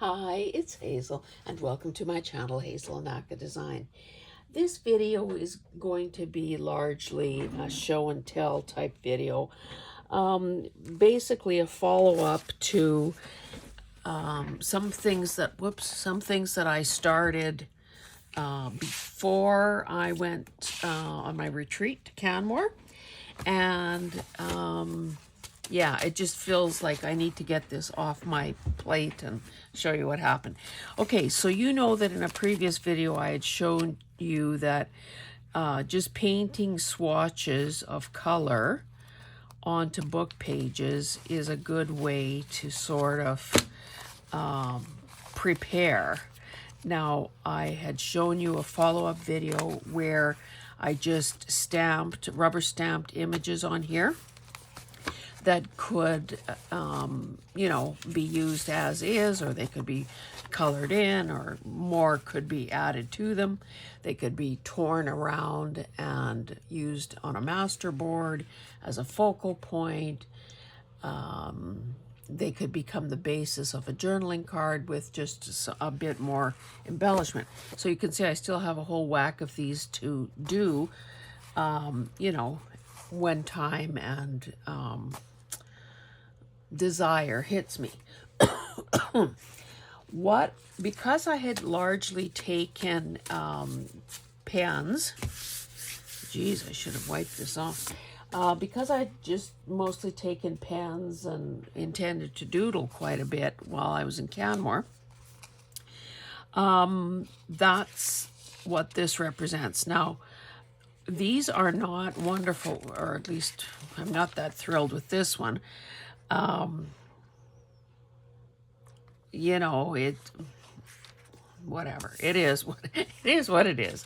Hi, it's Hazel, and welcome to my channel, Hazel and Aka Design. This video is going to be largely a show and tell type video. Basically a follow-up to some things that I started before I went on my retreat to Canmore. And yeah, it just feels like I need to get this off my plate and show you what happened. Okay, so you know that in a previous video I had shown you that just painting swatches of color onto book pages is a good way to sort of prepare. Now, I had shown you a follow-up video where I just rubber stamped images on here that could, be used as is, or they could be colored in, or more could be added to them. They could be torn around and used on a master board as a focal point. They could become the basis of a journaling card with just a bit more embellishment. So you can see I still have a whole whack of these to do, when time and desire hits me. Because I had largely taken pens, geez, I should have wiped this off. Because I just mostly taken pens and intended to doodle quite a bit while I was in Canmore, that's what this represents. Now, these are not wonderful, or at least I'm not that thrilled with this one. Whatever. It is what it is.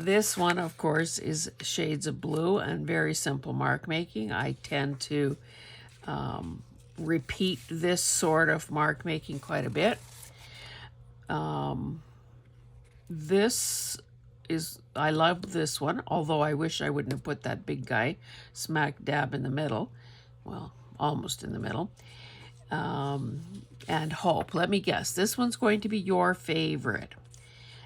This one, of course, is shades of blue and very simple mark making. I tend to repeat this sort of mark making quite a bit. I love this one, although I wish I wouldn't have put that big guy smack dab in the middle. Well, almost in the middle. And Hope. Let me guess, this one's going to be your favorite.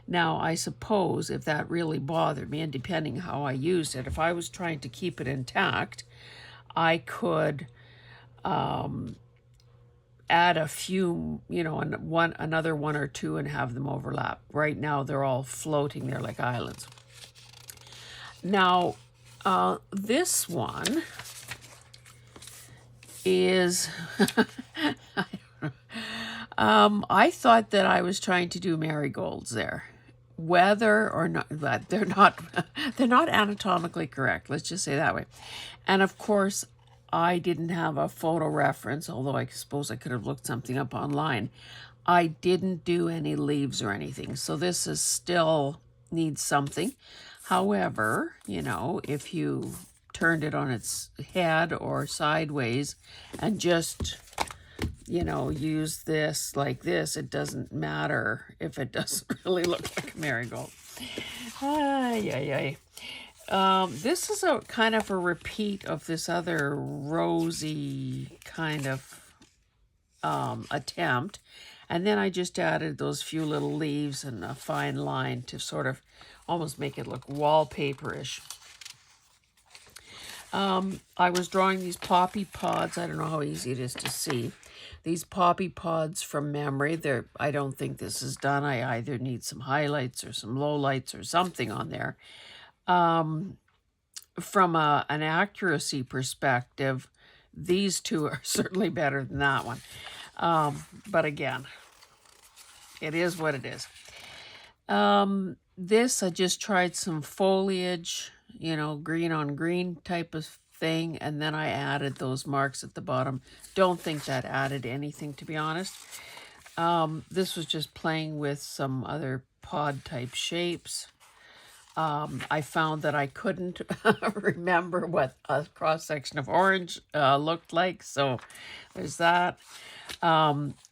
Now, I suppose if that really bothered me, and depending how I used it, if I was trying to keep it intact, I could add a few, another one or two and have them overlap. Right now, they're all floating there like islands. Now, this one is... I thought that I was trying to do marigolds there. Whether or not, but they're not anatomically correct. Let's just say that way. And of course, I didn't have a photo reference, although I suppose I could have looked something up online. I didn't do any leaves or anything, so this is still needs something. However, if you turned it on its head or sideways and just use this like this, it doesn't matter if it doesn't really look like a marigold. This is a kind of a repeat of this other rosy kind of attempt, and then I just added those few little leaves and a fine line to sort of almost make it look wallpaper-ish. I was drawing these poppy pods. I don't know how easy it is to see. These poppy pods from memory. I don't think this is done. I either need some highlights or some lowlights or something on there. From an accuracy perspective, these two are certainly better than that one. But again, it is what it is. This, I just tried some foliage, green on green type of thing, and then I added those marks at the bottom. Don't think that added anything, to be honest. This was just playing with some other pod type shapes. I found that I couldn't remember what a cross-section of orange looked like, so there's that.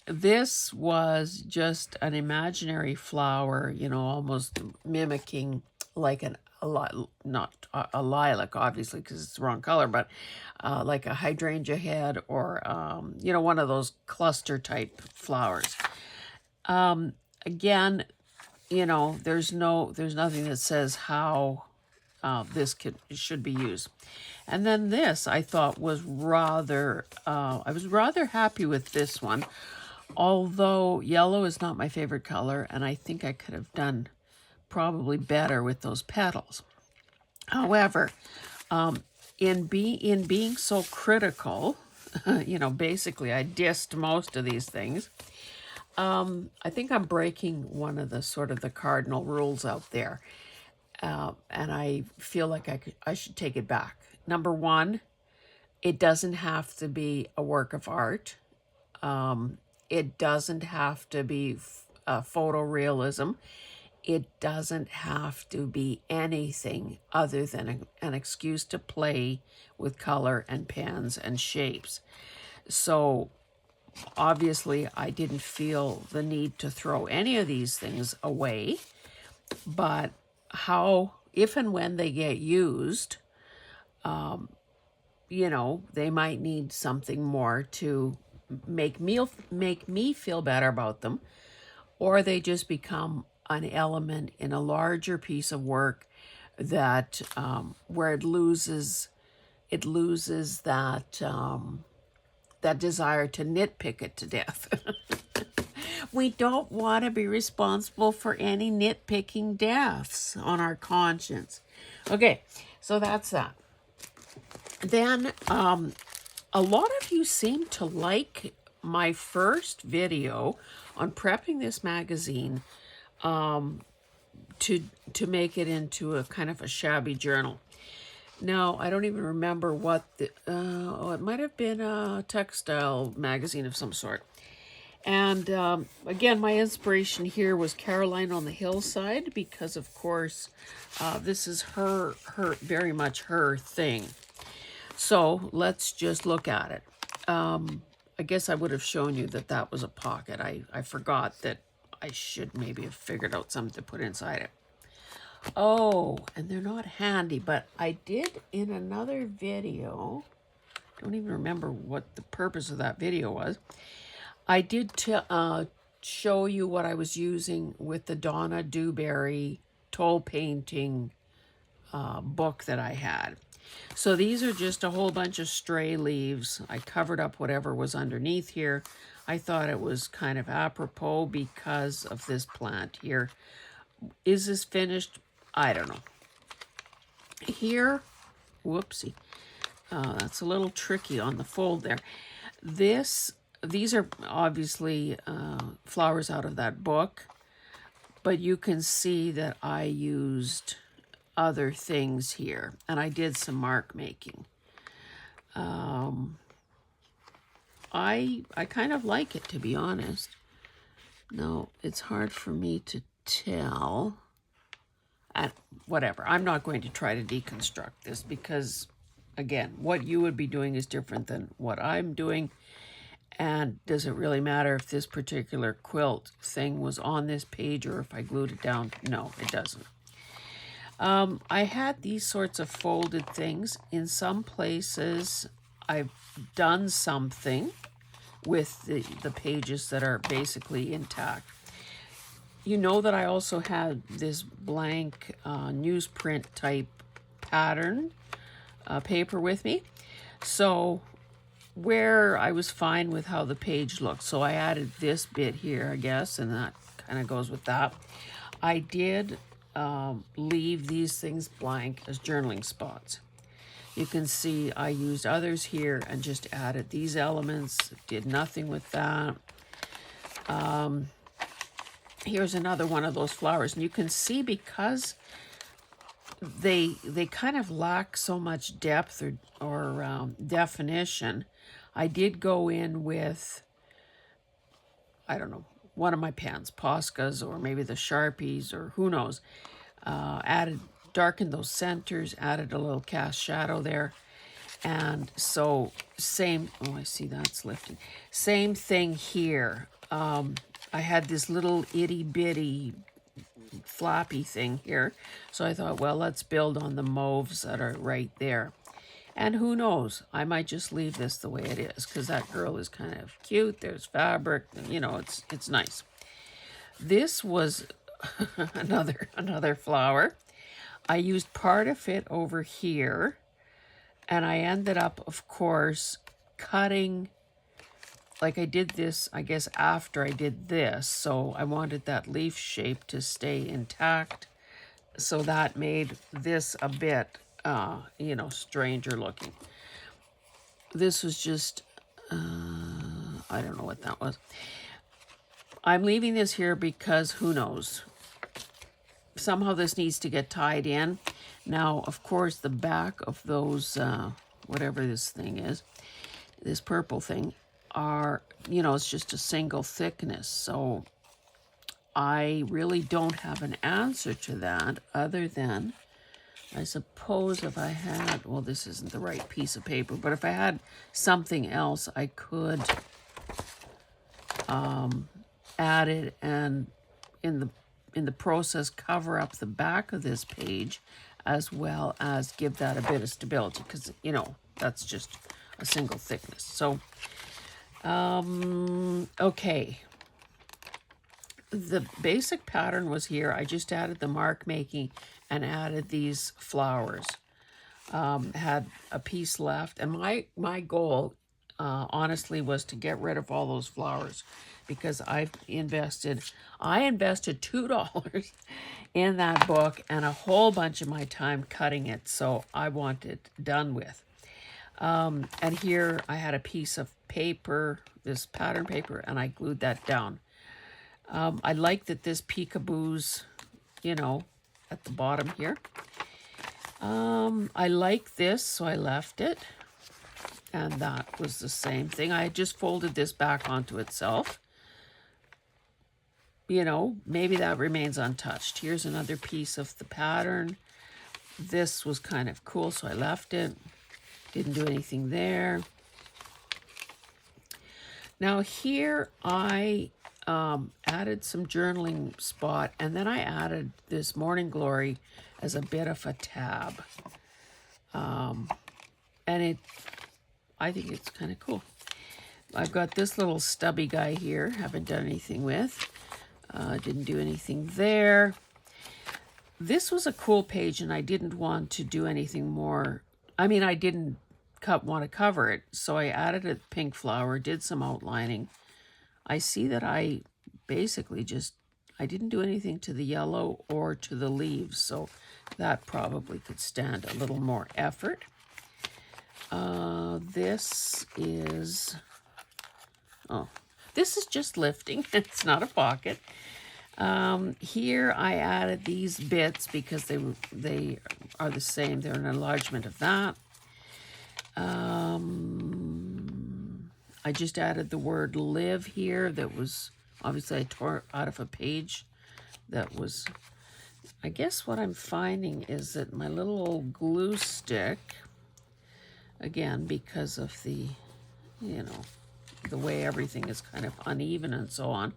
This was just an imaginary flower, almost mimicking like not a lilac, obviously, because it's the wrong color, but like a hydrangea head or, you know, one of those cluster type flowers. Again, you know, there's nothing that says how this should be used. And then this I thought was rather, I was rather happy with this one, although yellow is not my favorite color, and I think I could have done probably better with those petals. However, in being so critical, you know, basically I dissed most of these things. I think I'm breaking one of the sort of the cardinal rules out there. And I feel like I should take it back. Number one, it doesn't have to be a work of art. It doesn't have to be photorealism. It doesn't have to be anything other than an excuse to play with color and pens and shapes. So obviously I didn't feel the need to throw any of these things away, but how, if and when they get used, you know, they might need something more to make me feel better about them, or they just become an element in a larger piece of work that where it loses that that desire to nitpick it to death. We don't want to be responsible for any nitpicking deaths on our conscience. Okay, so that's that. Then a lot of you seem to like my first video on prepping this magazine to make it into a kind of a shabby journal. Now, I don't even remember what the, it might have been a textile magazine of some sort. And again, my inspiration here was Caroline on the Hillside, because of course, this is her very much her thing. So let's just look at it. I guess I would have shown you that that was a pocket. I forgot that I should maybe have figured out something to put inside it. Oh, and they're not handy, but I did in another video, don't even remember what the purpose of that video was. I did show you what I was using with the Donna Dewberry toll painting book that I had. So these are just a whole bunch of stray leaves. I covered up whatever was underneath here. I thought it was kind of apropos because of this plant here. Is this finished? I don't know. Here, whoopsie. That's a little tricky on the fold there. These are obviously flowers out of that book, but you can see that I used other things here, and I did some mark making. I kind of like it, to be honest. No, it's hard for me to tell. Whatever, I'm not going to try to deconstruct this because, again, what you would be doing is different than what I'm doing. And does it really matter if this particular quilt thing was on this page or if I glued it down? No, it doesn't. I had these sorts of folded things. In some places, I've done something with the pages that are basically intact. You know that I also had this blank newsprint type pattern paper with me. So where I was fine with how the page looked, so I added this bit here, I guess, and that kind of goes with that. I did leave these things blank as journaling spots. You can see I used others here and just added these elements, did nothing with that. Here's another one of those flowers, and you can see because they kind of lack so much depth or definition, I did go in with, I don't know, one of my pens, Posca's or maybe the Sharpies or who knows. Darkened those centers, added a little cast shadow there. And so same, oh, I see that's lifting. Same thing here. I had this little itty bitty flappy thing here. So I thought, well, let's build on the mauves that are right there. And who knows, I might just leave this the way it is, because that girl is kind of cute. There's fabric, and, you know, it's nice. This was another flower. I used part of it over here, and I ended up, of course, cutting, like I did this, I guess, after I did this. So I wanted that leaf shape to stay intact. So that made this a bit, you know, stranger looking. This was just, I don't know what that was. I'm leaving this here because who knows? Somehow this needs to get tied in. Now, of course, the back of those, whatever this thing is, this purple thing, are, you know, it's just a single thickness. So I really don't have an answer to that other than, I suppose if I had, well, this isn't the right piece of paper, but if I had something else, I could add it and in the process cover up the back of this page as well as give that a bit of stability, because, you know, that's just a single thickness. So, okay. The basic pattern was here. I just added the mark making and added these flowers. Had a piece left, and my goal, honestly, was to get rid of all those flowers, because I invested $2 in that book and a whole bunch of my time cutting it, so I want it done with. And here I had a piece of paper, this pattern paper, and I glued that down. I like that this peekaboo's, you know, at the bottom here. I like this, so I left it. And that was the same thing. I just folded this back onto itself. You know, maybe that remains untouched. Here's another piece of the pattern. This was kind of cool, so I left it. Didn't do anything there. Now here I added some journaling spot, and then I added this Morning Glory as a bit of a tab. And I think it's kind of cool. I've got this little stubby guy here, haven't done anything with. Didn't do anything there. This was a cool page, and I didn't want to do anything more. I mean, I didn't want to cover it, so I added a pink flower, did some outlining. I see that I basically I didn't do anything to the yellow or to the leaves, so that probably could stand a little more effort. This is just lifting. It's not a pocket. Here I added these bits because they are the same. They're an enlargement of that. I just added the word live here. That was, obviously I tore out of a page. That was, I guess what I'm finding is that my little old glue stick, again, because of the, you know, the way everything is kind of uneven and so on,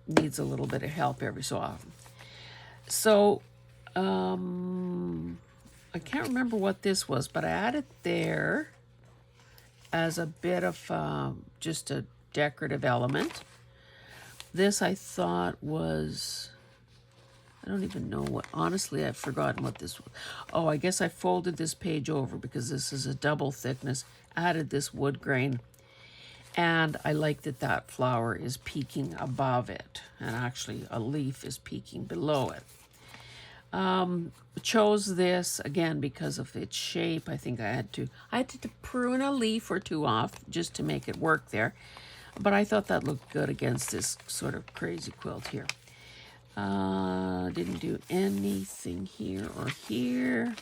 needs a little bit of help every so often. So, I can't remember what this was, but I added there as a bit of just a decorative element. This I thought was, I don't even know what, honestly, I've forgotten what this was. Oh, I guess I folded this page over because this is a double thickness, added this wood grain, and I like that that flower is peeking above it, and actually a leaf is peeking below it. Chose this again because of its shape. I think I had to prune a leaf or two off just to make it work there, but I thought that looked good against this sort of crazy quilt here. Didn't do anything here or here.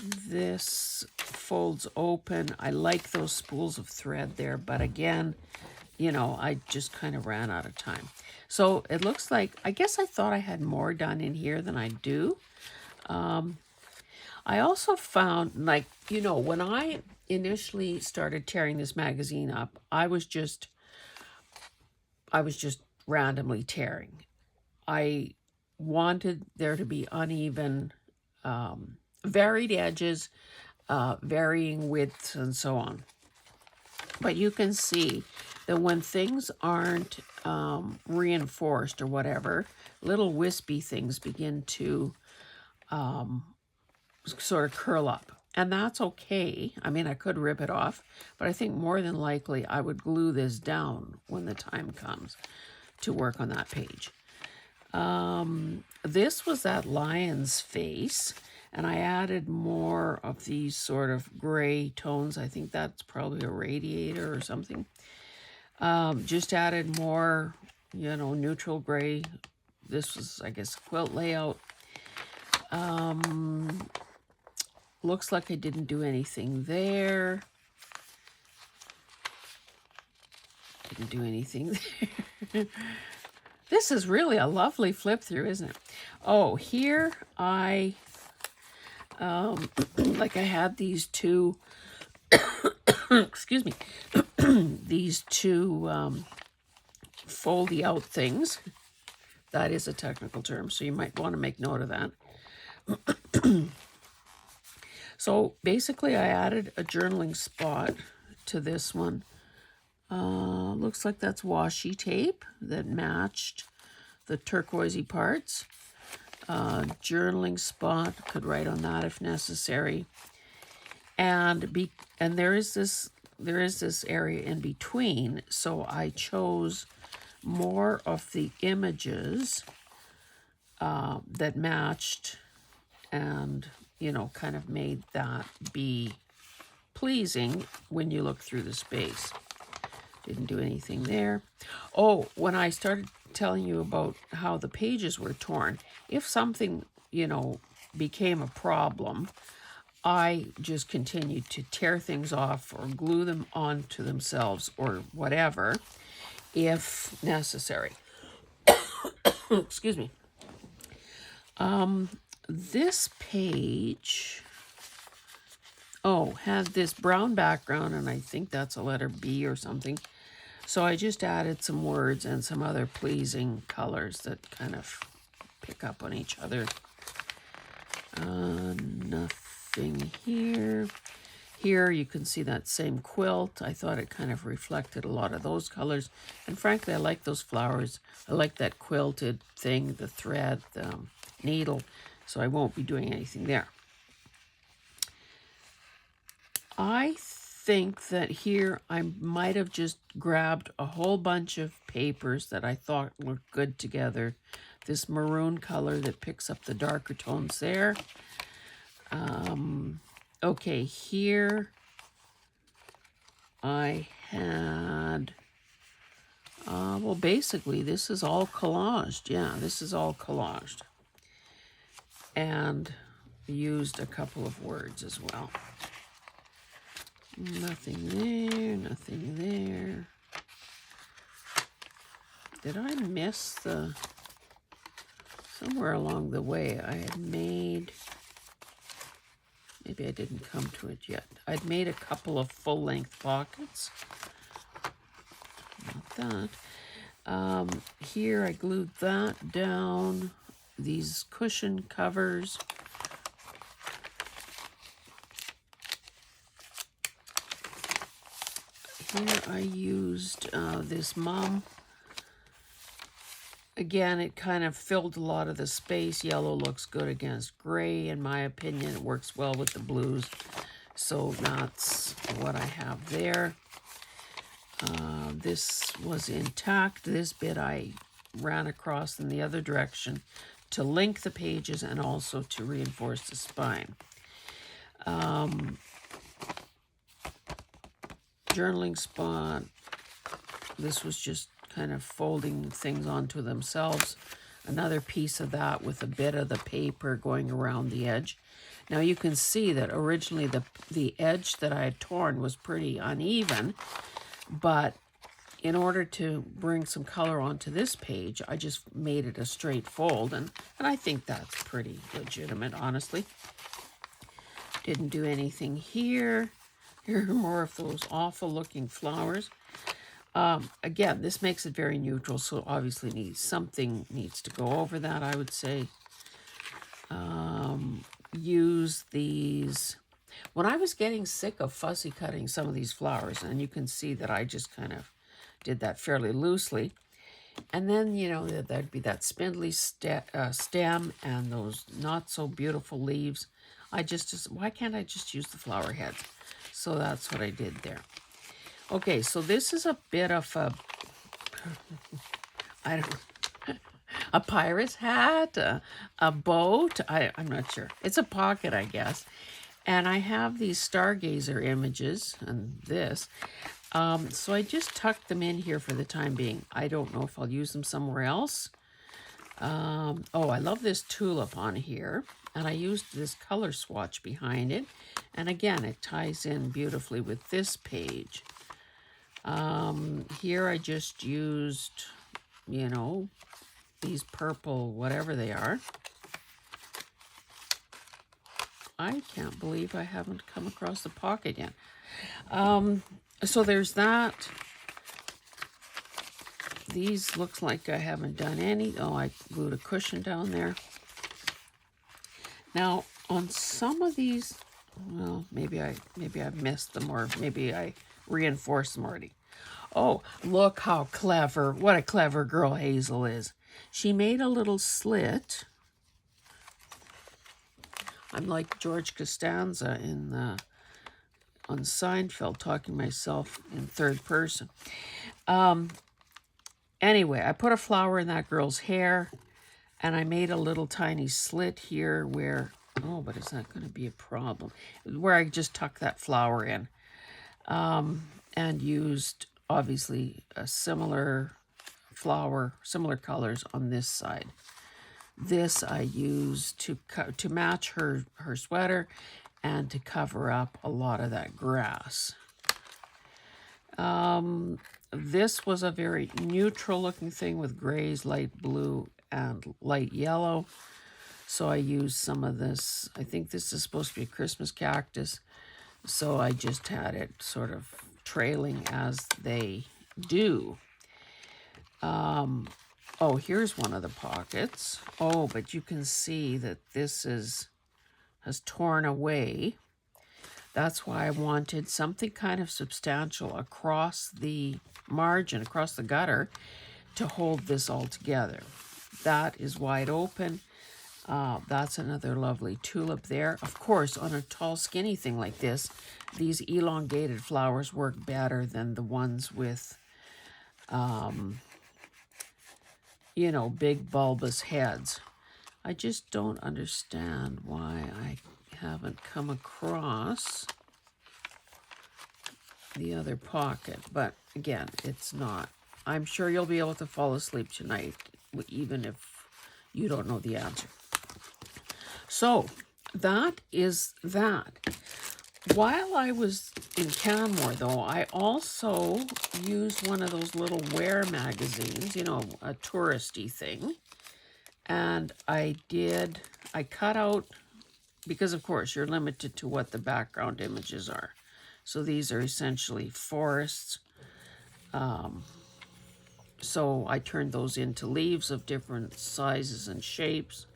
This folds open. I like those spools of thread there, but again, you know, I just kind of ran out of time. So it looks like, I guess I thought I had more done in here than I do. I also found, like, you know, when I initially started tearing this magazine up, I was just randomly tearing. I wanted there to be uneven, varied edges, varying widths, and so on. But you can see that when things aren't reinforced or whatever, little wispy things begin to sort of curl up. And that's okay. I mean, I could rip it off, but I think more than likely I would glue this down when the time comes to work on that page. This was that lion's face, and I added more of these sort of gray tones. I think that's probably a radiator or something. Just added more, neutral gray. This was, I guess, quilt layout. Looks like I didn't do anything there. Didn't do anything there. This is really a lovely flip through, isn't it? Oh, here I, like I had these two, excuse me, these two foldy out things. That is a technical term, so you might want to make note of that. So basically I added a journaling spot to this one. Looks like that's washi tape that matched the turquoisey parts. Journaling spot, could write on that if necessary. And there is this area in between, so I chose more of the images that matched and kind of made that be pleasing when you look through the space. Didn't do anything there. Oh, when I started telling you about how the pages were torn, if something, became a problem, I just continued to tear things off or glue them onto themselves or whatever, if necessary. Excuse me. This page, had this brown background, and I think that's a letter B or something. So I just added some words and some other pleasing colors that kind of pick up on each other. Nothing here. Here you can see that same quilt. I thought it kind of reflected a lot of those colors. And frankly, I like those flowers. I like that quilted thing, the thread, the needle. So I won't be doing anything there. I think that here I might have just grabbed a whole bunch of papers that I thought looked good together. This maroon color that picks up the darker tones there. Okay, here I had, well, basically this is all collaged. Yeah, this is all collaged. And used a couple of words as well. Nothing there, nothing there. Did I miss the... Somewhere along the way I had made... Maybe I didn't come to it yet. I'd made a couple of full-length pockets. Not that. Here I glued that down. These cushion covers. Here I used this mum. Again, it kind of filled a lot of the space. Yellow looks good against gray, in my opinion. It works well with the blues. So that's what I have there. This was intact. This bit I ran across in the other direction to link the pages and also to reinforce the spine. Journaling spot. This was just kind of folding things onto themselves. Another piece of that with a bit of the paper going around the edge. Now you can see that originally the edge that I had torn was pretty uneven, but in order to bring some color onto this page, I just made it a straight fold, and I think that's pretty legitimate, honestly. Didn't do anything here. Here are more of those awful looking flowers. Again, this makes it very neutral, so obviously something needs to go over that, I would say. Use these. When I was getting sick of fussy cutting some of these flowers, and you can see that I just kind of did that fairly loosely, and then, you know, there'd be that spindly stem and those not so beautiful leaves. Why can't I just use the flower heads? So that's what I did there. Okay, so this is a bit of I don't a pirate's hat, a boat. I'm not sure. It's a pocket, I guess. And I have these stargazer images and this. So I just tucked them in here for the time being. I don't know if I'll use them somewhere else. Oh, I love this tulip on here. And I used this color swatch behind it. And again, it ties in beautifully with this page. Here I just used, you know, these purple, whatever they are. I can't believe I haven't come across the pocket yet. So there's that. These looks like I haven't done any. Oh, I glued a cushion down there. Now, on some of these, well, maybe I've missed them, or maybe I reinforced them already. Oh, look how clever. What a clever girl Hazel is. She made a little slit. I'm like George Costanza on Seinfeld, talking to myself in third person. Anyway, I put a flower in that girl's hair, and I made a little tiny slit here where, oh, but is that going to be a problem? Where I just tuck that flower in, and used, obviously, a similar flower, similar colors on this side. This I used to match her sweater and to cover up a lot of that grass. This was a very neutral looking thing with grays, light blue, and light yellow. So I used some of this. I think this is supposed to be a Christmas cactus. So I just had it sort of trailing as they do. Oh, here's one of the pockets. Oh, but you can see that this has torn away. That's why I wanted something kind of substantial across the margin, across the gutter, to hold this all together. That is wide open. That's another lovely tulip there. Of course, on a tall, skinny thing like this, these elongated flowers work better than the ones with, you know, big bulbous heads. I just don't understand why I haven't come across the other pocket. But again, it's not. I'm sure you'll be able to fall asleep tonight, even if you don't know the answer. So that is that. While I was in Canmore, though, I also used one of those little wear magazines, you know, a touristy thing. And I cut out, because of course you're limited to what the background images are. So these are essentially forests. So I turned those into leaves of different sizes and shapes.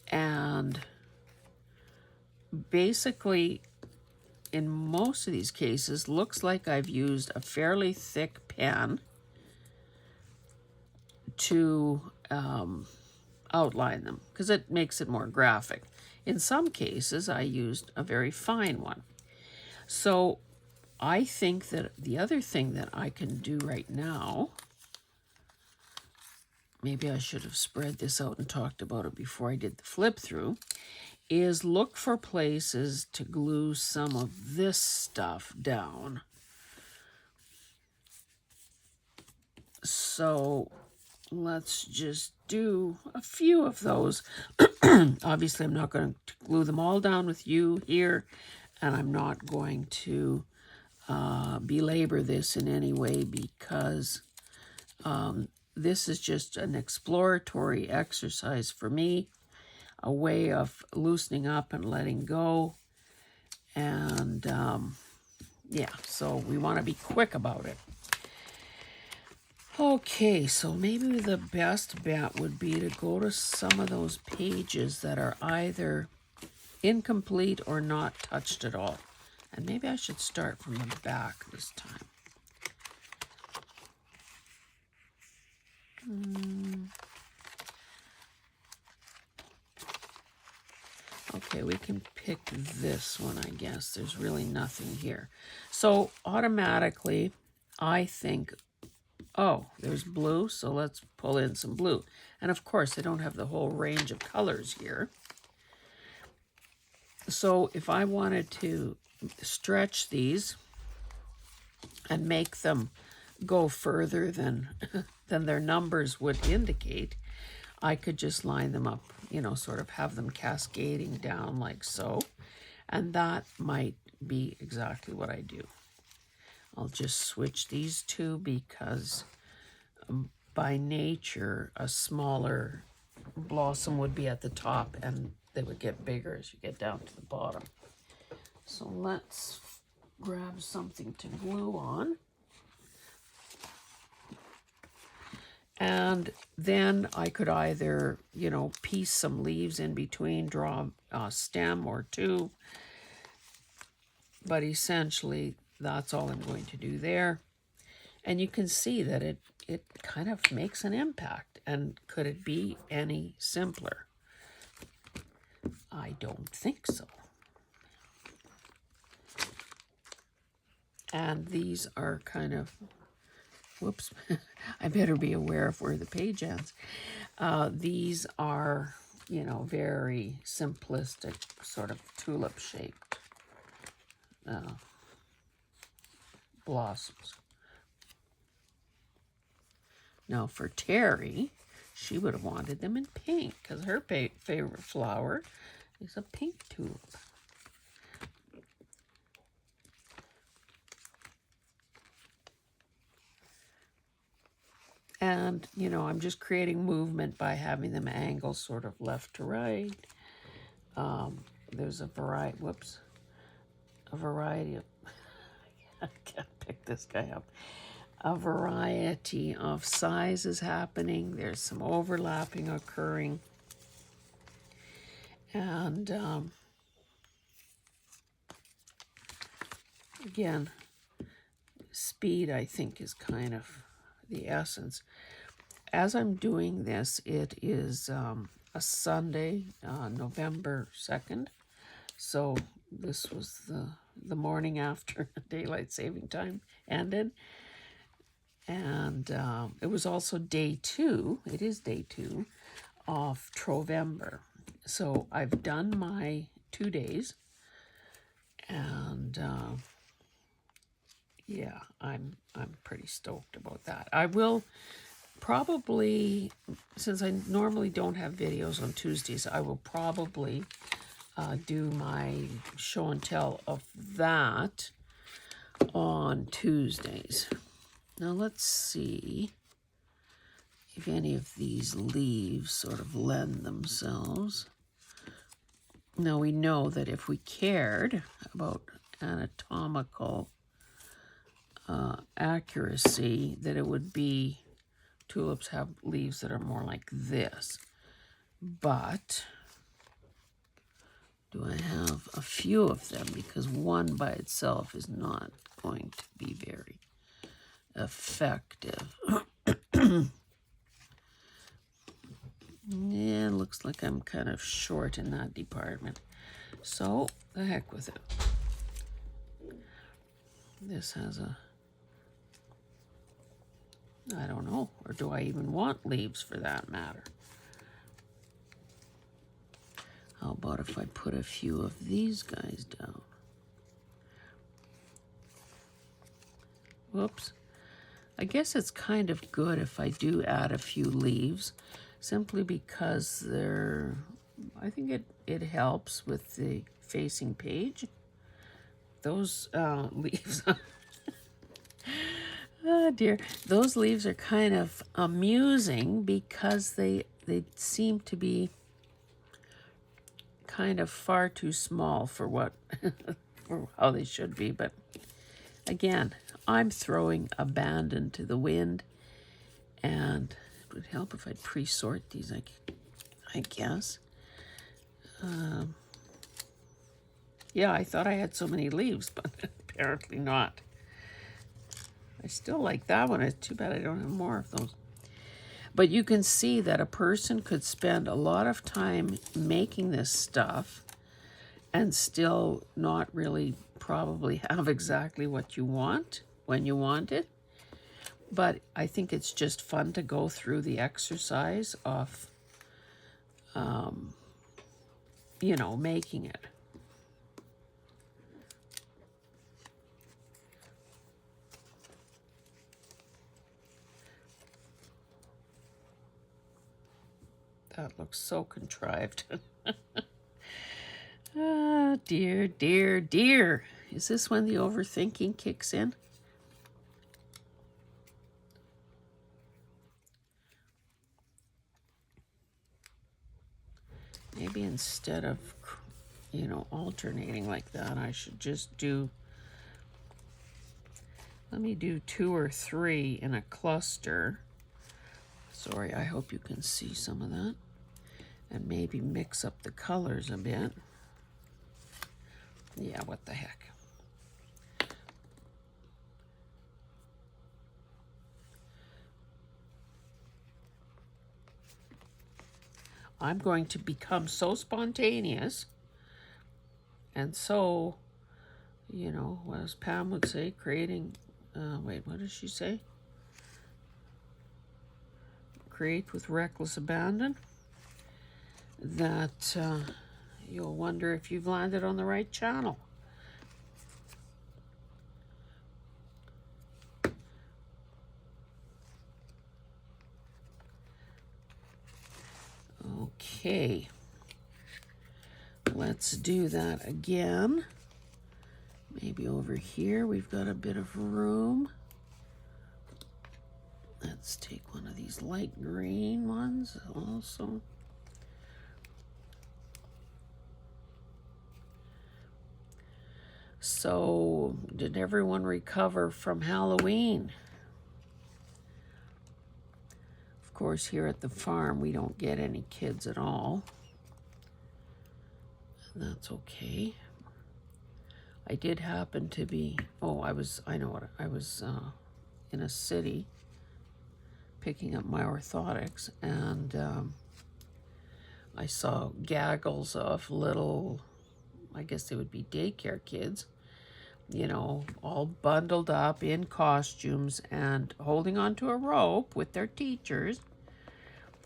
And basically, in most of these cases, looks like I've used a fairly thick pen to outline them, because it makes it more graphic. In some cases, I used a very fine one. So I think that the other thing that I can do right now, maybe I should have spread this out and talked about it before I did the flip through, is look for places to glue some of this stuff down. So let's just do a few of those. Obviously, I'm not going to glue them all down with you here, and I'm not going to belabor this in any way, because this is just an exploratory exercise for me, a way of loosening up and letting go, and Yeah, so we want to be quick about it. Okay, so maybe the best bet would be to go to some of those pages that are either incomplete or not touched at all. And maybe I should start from the back this time. Okay, we can pick this one, I guess. There's really nothing here. So automatically, I think, oh, there's blue, so let's pull in some blue. And of course, I don't have the whole range of colors here. So if I wanted to stretch these and make them go further than, than their numbers would indicate, I could just line them up, you know, sort of have them cascading down like so. And that might be exactly what I do. I'll just switch these two because by nature, a smaller blossom would be at the top and they would get bigger as you get down to the bottom. So let's grab something to glue on. And then I could either, you know, piece some leaves in between, draw a stem or two. But essentially, that's all I'm going to do there. And you can see that it kind of makes an impact. And could it be any simpler? I don't think so. And these are kind of, whoops, I better be aware of where the page ends. These are, you know, very simplistic, sort of tulip-shaped blossoms. Now for Terry, she would have wanted them in pink because her favorite flower is a pink tulip. And, you know, I'm just creating movement by having them angle sort of left to right. There's a variety, a variety of, I can't pick this guy up. A variety of sizes happening. There's some overlapping occurring. And again, speed, I think, is kind of the essence. As I'm doing this, it is a Sunday, November 2nd. So this was the morning after daylight saving time ended. And it was also day 2, it is day 2 of Trovember. So I've done my 2 days. And yeah, I'm pretty stoked about that. I will probably, since I normally don't have videos on Tuesdays, I will probably do my show and tell of that on Tuesdays. Now let's see if any of these leaves sort of lend themselves. Now we know that if we cared about anatomical accuracy, that it would be tulips have leaves that are more like this. But do I have a few of them? Because one by itself is not going to be very effective. Yeah, looks like I'm kind of short in that department. So, the heck with it. This has a, I don't know, or do I even want leaves for that matter? How about if I put a few of these guys down? Whoops. I guess it's kind of good if I do add a few leaves, simply because they're, I think it helps with the facing page. Those leaves, oh dear, those leaves are kind of amusing because they seem to be kind of far too small for what, for how they should be, but Again, I'm throwing abandon to the wind, and it would help if I'd pre-sort these, I guess. Yeah, I thought I had so many leaves, but apparently not. I still like that one. It's too bad I don't have more of those. But you can see that a person could spend a lot of time making this stuff and still not really probably have exactly what you want when you want it. But I think it's just fun to go through the exercise of, you know, making it. That looks so contrived. Ah, dear, dear, dear. Is this when the overthinking kicks in? Maybe instead of, you know, alternating like that, I should just do, let me do 2 or 3 in a cluster. Sorry, I hope you can see some of that. And maybe mix up the colors a bit. Yeah, what the heck. I'm going to become so spontaneous and so, you know, as Pam would say, creating, wait, what does she say? Create with reckless abandon. That you'll wonder if you've landed on the right channel. Okay, let's do that again. Maybe over here we've got a bit of room. Let's take one of these light green ones also. So, did everyone recover from Halloween? Of course, here at the farm, we don't get any kids at all. And that's okay. I did happen to be, I was in a city picking up my orthotics, and I saw gaggles of little, I guess they would be daycare kids, you know, all bundled up in costumes and holding onto a rope with their teachers,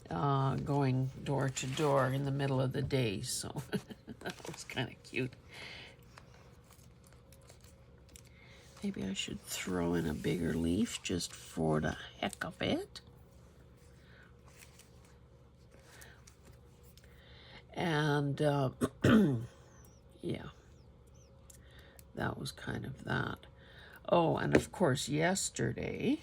going door to door in the middle of the day. So that was kind of cute. Maybe I should throw in a bigger leaf just for the heck of it. And yeah, that was kind of that. Oh, and of course yesterday,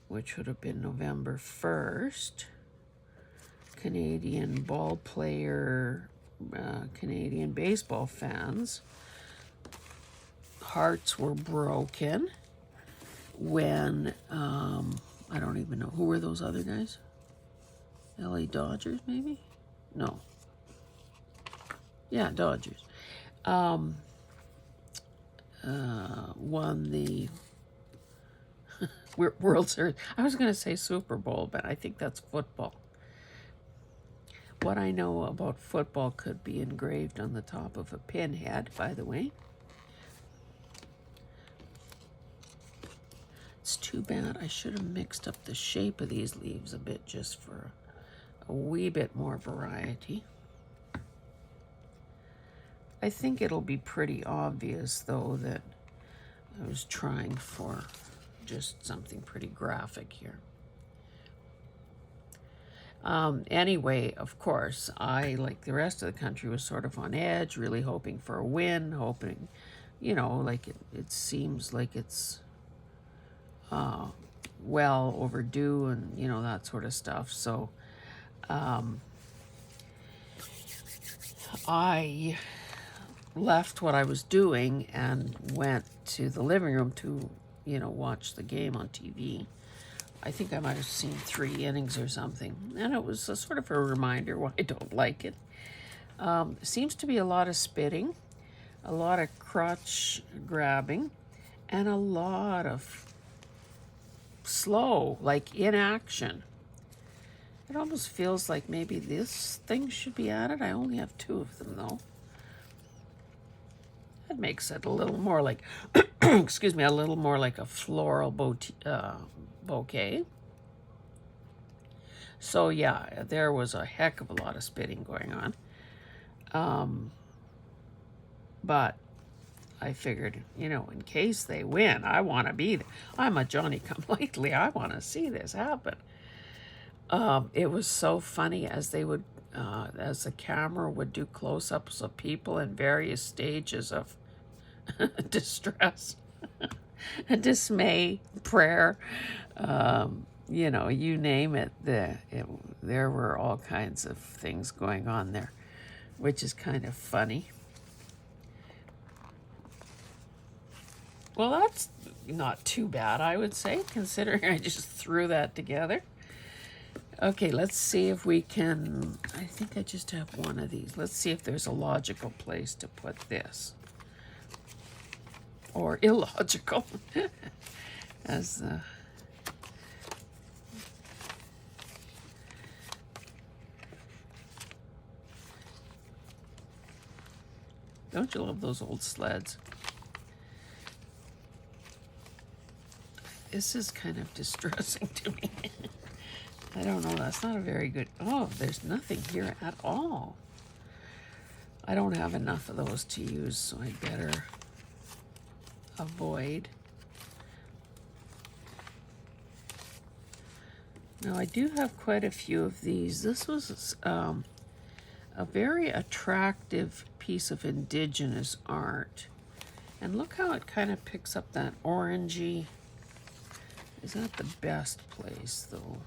which would have been November 1st, Canadian ball player, Canadian baseball fans' hearts were broken when, I don't even know, who were those other guys? LA Dodgers, maybe? No. Yeah, Dodgers. Won the World Series. I was going to say Super Bowl, but I think that's football. What I know about football could be engraved on the top of a pinhead, by the way. It's too bad. I should have mixed up the shape of these leaves a bit just for a wee bit more variety. I think it'll be pretty obvious, though, that I was trying for just something pretty graphic here. Anyway, of course, I, like the rest of the country, was sort of on edge, really hoping for a win, hoping, you know, like it seems like it's well overdue and, you know, that sort of stuff. So I left what I was doing and went to the living room to, watch the game on TV. I think I might have seen 3 innings or something. And it was a sort of a reminder why I don't like it. Seems to be a lot of spitting, a lot of crotch grabbing, and a lot of slow, like inaction. It almost feels like maybe this thing should be added. I only have 2 of them, though. That makes it a little more like, excuse me, a little more like a floral bouquet. So yeah, there was a heck of a lot of spitting going on. But I figured, in case they win, I want to be there. I'm a Johnny-come-lately. I want to see this happen. It was so funny as they would, as the camera would do close-ups of people in various stages of distress, dismay, prayer, you name it. There were all kinds of things going on there, which is kind of funny. Well, that's not too bad, I would say, considering I just threw that together. Okay, let's see if we can, I think I just have one of these. Let's see if there's a logical place to put this. Or illogical, as the... Don't you love those old sleds? This is kind of distressing to me. I don't know, that's not a very good... Oh, there's nothing here at all. I don't have enough of those to use, so I better avoid. Now, I do have quite a few of these. This was a very attractive piece of indigenous art. And look how it kind of picks up that orangey. Is that the best place, though?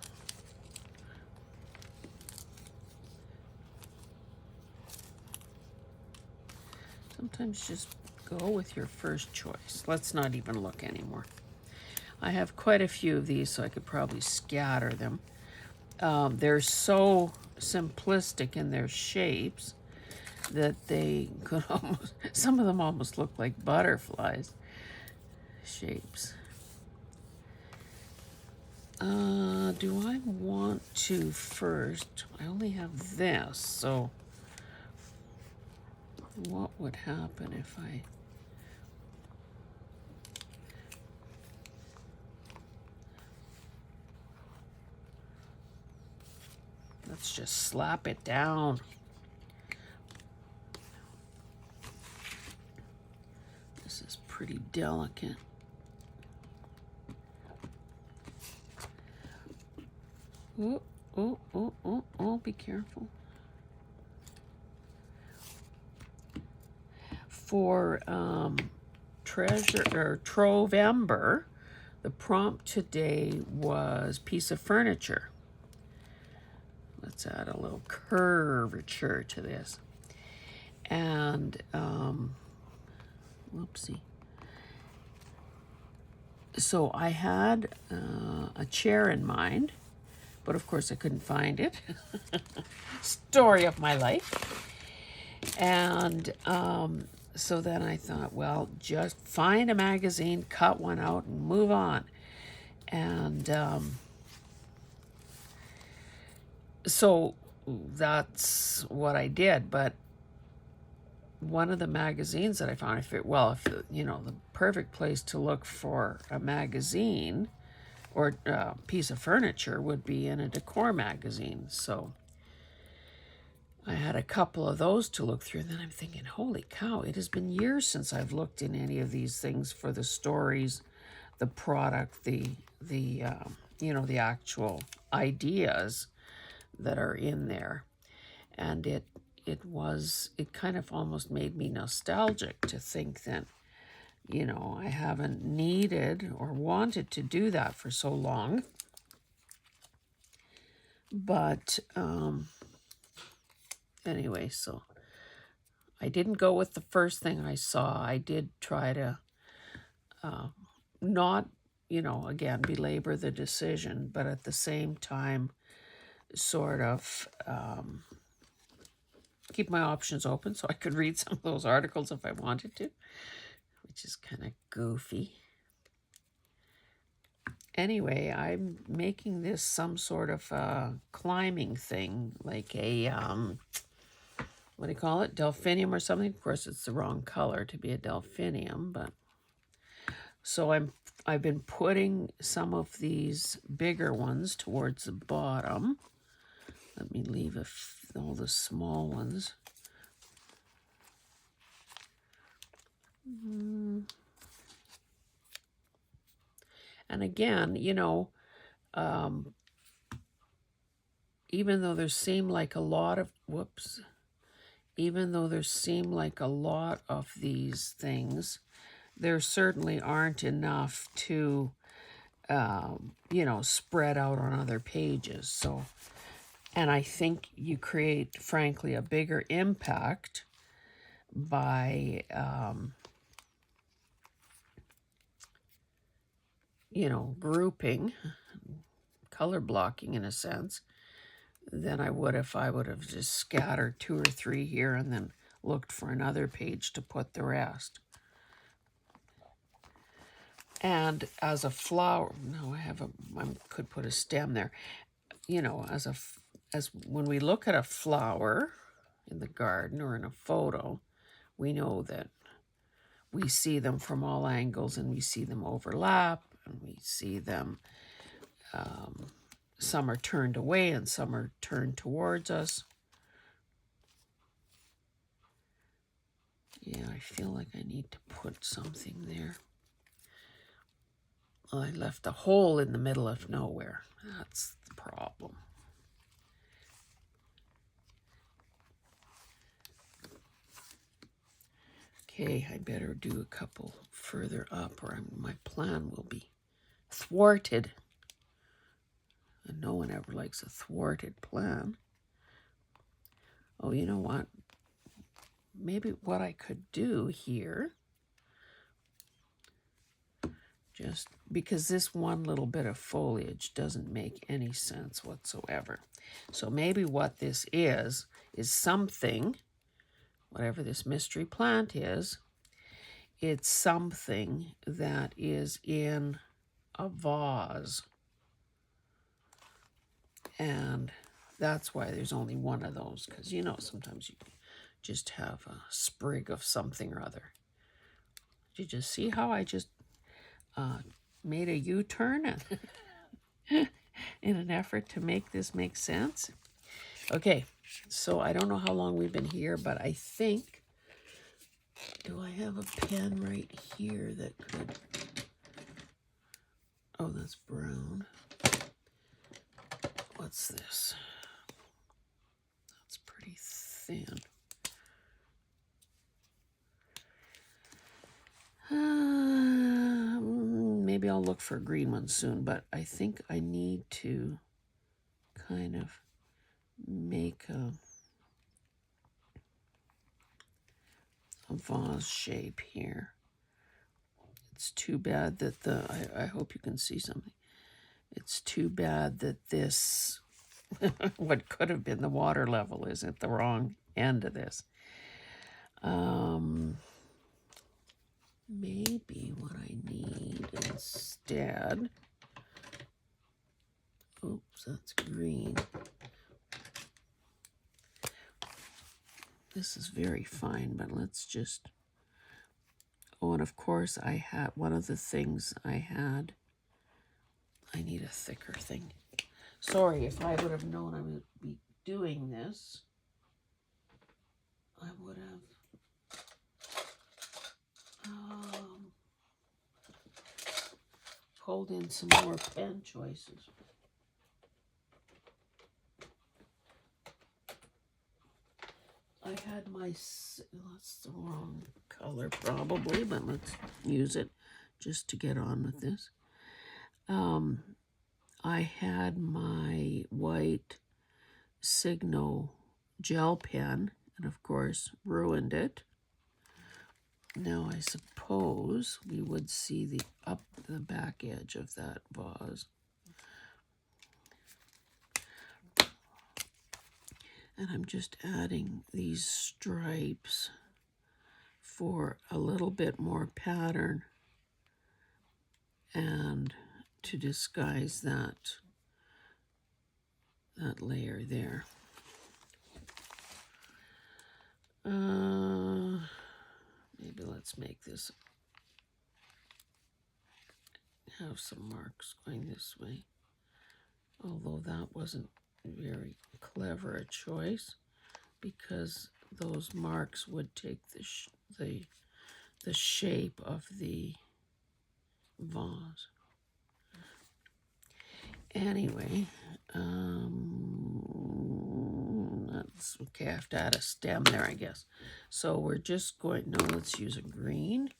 Sometimes just go with your first choice. Let's not even look anymore. I have quite a few of these, so I could probably scatter them. They're so simplistic in their shapes that they could almost, some of them almost look like butterflies shapes. Do I want to first? I only have this, so what would happen if I... Let's just slap it down. This is pretty delicate. Oh, oh, oh, oh, oh, be careful. For Treasure or Trovember, the prompt today was piece of furniture. Let's add a little curvature to this. And, whoopsie. So I had a chair in mind, but of course I couldn't find it. Story of my life. And so then I thought, well, just find a magazine, cut one out, and move on. And so that's what I did. But one of the magazines that I found, if the perfect place to look for a magazine or a piece of furniture would be in a decor magazine. So I had a couple of those to look through, and then I'm thinking, holy cow, it has been years since I've looked in any of these things for the stories, the product, the actual ideas that are in there. And it kind of almost made me nostalgic to think that, I haven't needed or wanted to do that for so long. But anyway, so I didn't go with the first thing I saw. I did try to not, again, belabor the decision, but at the same time, sort of keep my options open so I could read some of those articles if I wanted to, which is kind of goofy. Anyway, I'm making this some sort of climbing thing, like a, what do you call it, delphinium or something. Of course, it's the wrong color to be a delphinium, but so I've been putting some of these bigger ones towards the bottom. Let me leave all the small ones. And again, even though there seem like a lot of, even though there seem like a lot of these things, there certainly aren't enough to, spread out on other pages. So, and I think you create, frankly, a bigger impact by, grouping, color blocking in a sense, than I would if I would have just scattered 2 or 3 here and then looked for another page to put the rest. And as a flower, no, I could put a stem there. As when we look at a flower in the garden or in a photo, we know that we see them from all angles and we see them overlap and we see them, some are turned away and some are turned towards us. Yeah, I feel like I need to put something there. Well, I left a hole in the middle of nowhere. That's the problem. Okay, I better do a couple further up or my plan will be thwarted. And no one ever likes a thwarted plan. Oh, you know what? Maybe what I could do here, just because this one little bit of foliage doesn't make any sense whatsoever. So maybe what this is something, whatever this mystery plant is, it's something that is in a vase. And that's why there's only one of those, because sometimes you just have a sprig of something or other. Did you just see how I just made a U-turn in an effort to make this make sense? Okay, so I don't know how long we've been here, but I think, do I have a pen right here that could, oh, that's brown. What's this? That's pretty thin. Maybe I'll look for a green one soon, but I think I need to kind of make a vase shape here. It's too bad that I hope you can see something. It's too bad that this, what could have been the water level, is at the wrong end of this. Maybe what I need instead, oops, that's green. This is very fine, but let's just, oh, and of course I had, one of the things I need a thicker thing. Sorry, if I would have known I would be doing this, I would have pulled in some more pen choices. I had my, that's the wrong color probably, but let's use it just to get on with this. I had my white Signo gel pen, and of course ruined it. Now I suppose we would see the back edge of that vase. And I'm just adding these stripes for a little bit more pattern and to disguise that layer there. Maybe let's make this have some marks going this way. Although that wasn't very clever a choice, because those marks would take the shape of the vase. Anyway, that's okay. I have to add a stem there, I guess. So we're just going, no, let's use a green.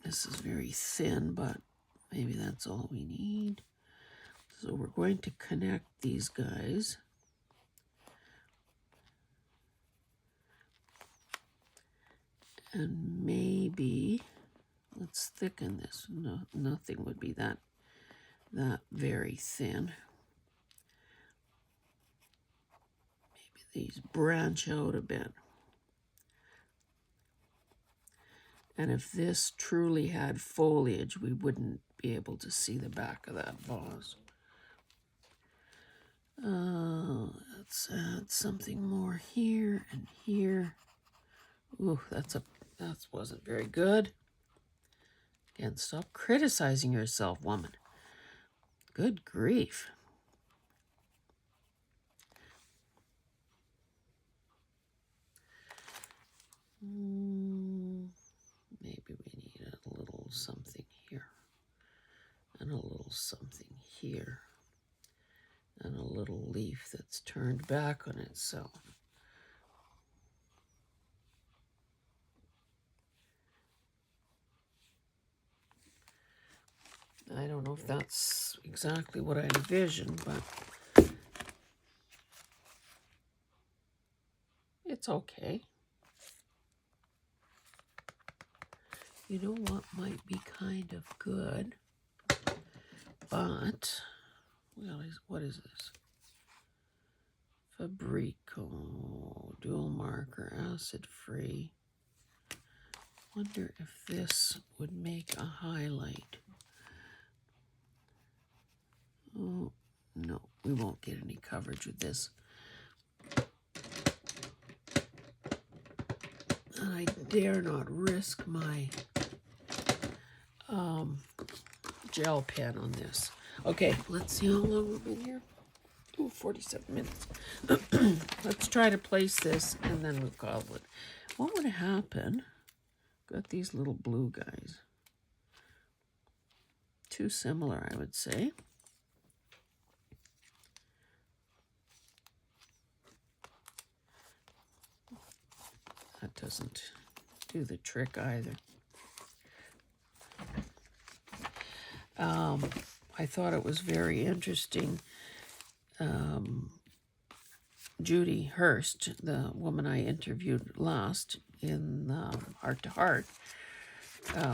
This is very thin, but maybe that's all we need. So we're going to connect these guys. And maybe let's thicken this. No, nothing would be that very thin. Maybe these branch out a bit. And if this truly had foliage, we wouldn't be able to see the back of that vase. Let's add something more here and here. Ooh, that wasn't very good. Again, stop criticizing yourself, woman. Good grief. Maybe we need a little something here, and a little something here, and a little leaf that's turned back on itself. I don't know if that's exactly what I envisioned, but it's okay. You know what might be kind of good, but, well, what is this? Fabrico, dual marker, acid-free. Wonder if this would make a highlight. Oh, no, we won't get any coverage with this. And I dare not risk my gel pen on this. Okay, let's see how long we've been here. Ooh, 47 minutes. Let's try to place this, and then we'll call it. What would happen? Got these little blue guys. Too similar, I would say. That doesn't do the trick either. I thought it was very interesting. Judy Hurst, the woman I interviewed last in Heart to Heart,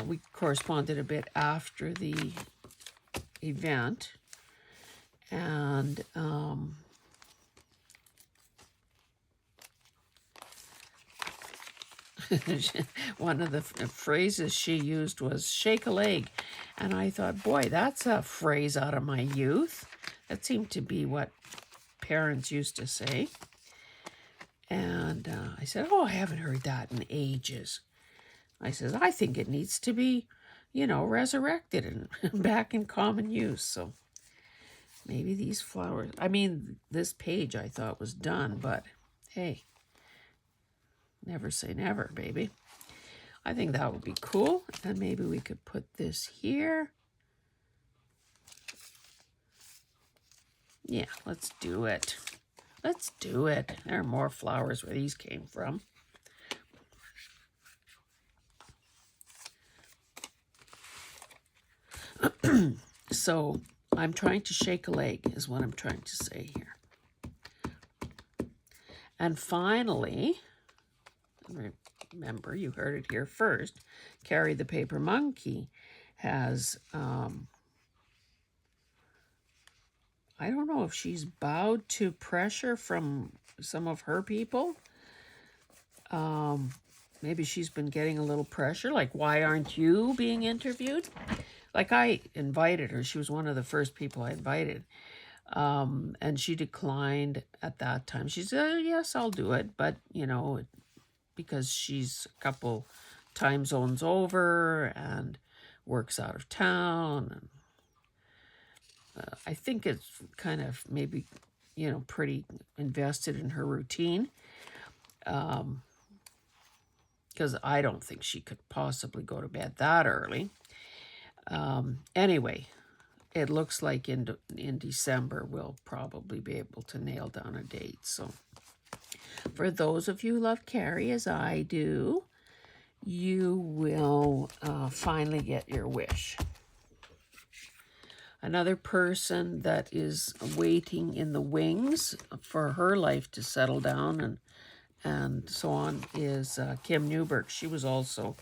we corresponded a bit after the event, and one of the phrases she used was shake a leg. And I thought, boy, that's a phrase out of my youth. That seemed to be what parents used to say. And I said, oh, I haven't heard that in ages. I said, I think it needs to be, resurrected and back in common use. So maybe these flowers, this page I thought was done, but hey, never say never, baby. I think that would be cool. And maybe we could put this here. Yeah, let's do it. Let's do it. There are more flowers where these came from. So I'm trying to shake a leg is what I'm trying to say here. And finally, remember, you heard it here first, Carrie the Paper Monkey has, I don't know if she's bowed to pressure from some of her people. Maybe she's been getting a little pressure, like, why aren't you being interviewed? Like, I invited her. She was one of the first people I invited. And she declined at that time. She said, yes, I'll do it. But, you know, because she's a couple time zones over and works out of town. And I think it's kind of maybe, you know, pretty invested in her routine. Because I don't think she could possibly go to bed that early. Anyway, it looks like in December we'll probably be able to nail down a date. So for those of you who love Carrie as I do, you will finally get your wish. Another person that is waiting in the wings for her life to settle down and so on is Kim Newberg. She was also,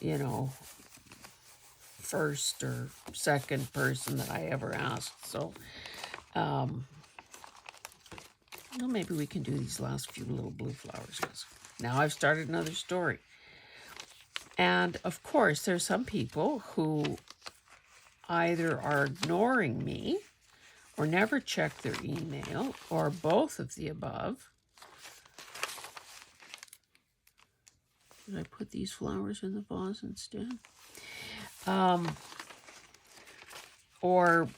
you know, first or second person that I ever asked. So, well, maybe we can do these last few little blue flowers. Now I've started another story. And of course, there's some people who either are ignoring me or never check their email or both of the above. Did I put these flowers in the vase instead? Or,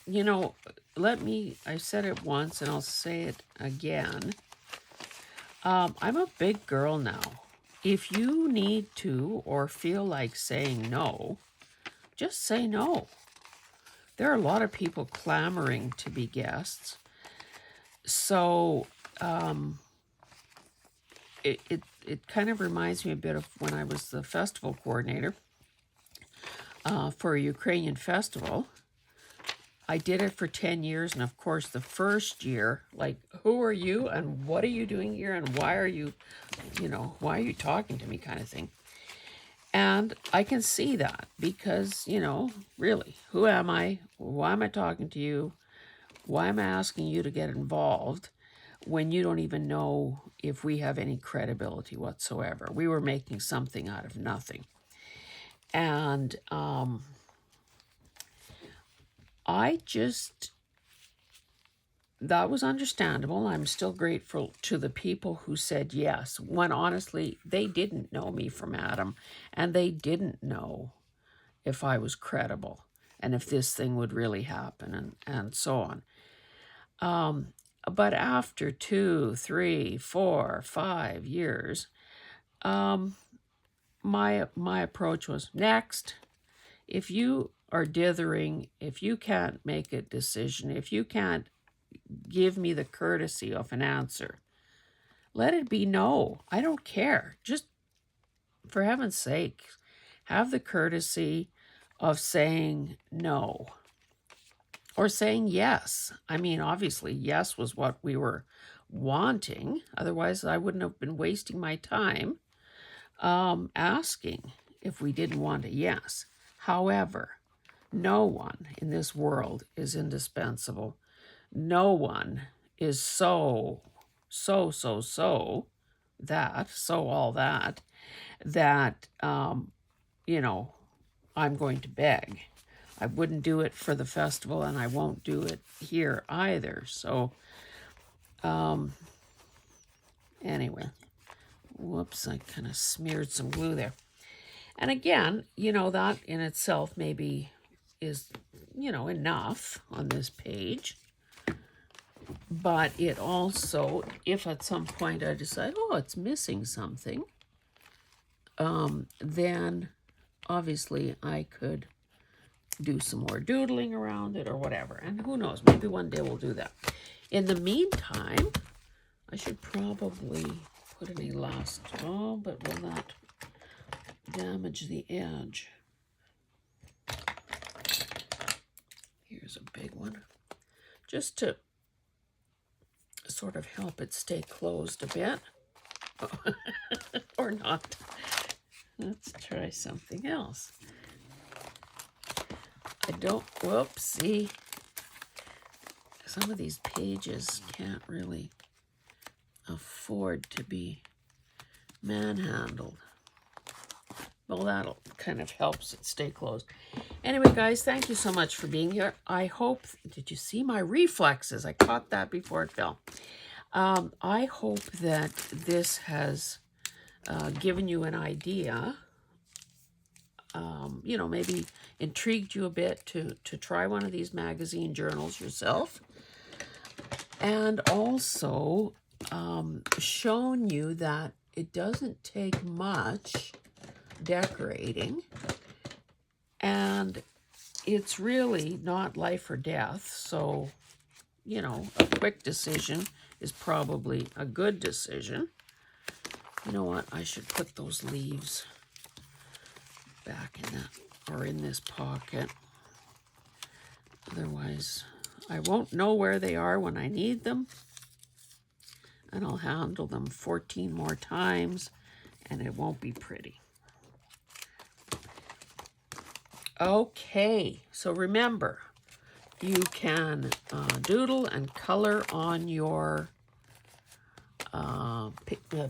you know, I said it once and I'll say it again. I'm a big girl now. If you need to or feel like saying no, just say no. There are a lot of people clamoring to be guests. So it kind of reminds me a bit of when I was the festival coordinator for a Ukrainian festival. I did it for 10 years, and of course the first year, like, who are you and what are you doing here and why are you talking to me kind of thing. And I can see that because, you know, really, who am I? Why am I talking to you? Why am I asking you to get involved when you don't even know if we have any credibility whatsoever? We were making something out of nothing. And that was understandable. I'm still grateful to the people who said yes, when honestly, they didn't know me from Adam, and they didn't know if I was credible and if this thing would really happen and so on. But after 2, 3, 4, 5 years, my approach was, next. If you are dithering, if you can't make a decision, if you can't give me the courtesy of an answer, let it be no. I don't care. Just, for heaven's sake, have the courtesy of saying no or saying yes. I mean, obviously, yes was what we were wanting. Otherwise, I wouldn't have been wasting my time asking if we didn't want a yes. However, no one in this world is indispensable. No one is all that, you know, I'm going to beg. I wouldn't do it for the festival and I won't do it here either. So, anyway, whoops, I kind of smeared some glue there. And again, you know, that in itself maybe is, you know, enough on this page. But it also, if at some point I decide, oh, it's missing something, then obviously I could do some more doodling around it or whatever. And who knows, maybe one day we'll do that. In the meantime, I should probably put an elastane, but will that damage the edge? Here's a big one. Just to sort of help it stay closed a bit. Or not. Let's try something else. Whoopsie. Some of these pages can't really afford to be manhandled. Well, that'll kind of helps it stay closed. Anyway, guys, thank you so much for being here. I hope, did you see my reflexes? I caught that before it fell. I hope that this has given you an idea, you know, maybe intrigued you a bit to try one of these magazine journals yourself. And also shown you that it doesn't take much decorating, and it's really not life or death. So, you know, a quick decision is probably a good decision. You know what? I should put those leaves back in that, or in this pocket. Otherwise, I won't know where they are when I need them. And I'll handle them 14 more times, and it won't be pretty. Okay, so remember, you can doodle and color on your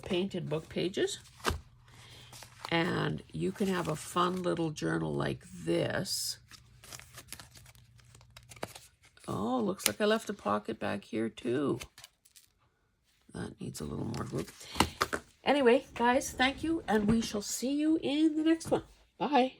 painted book pages. And you can have a fun little journal like this. Oh, looks like I left a pocket back here too. That needs a little more glue. Anyway, guys, thank you, and we shall see you in the next one. Bye.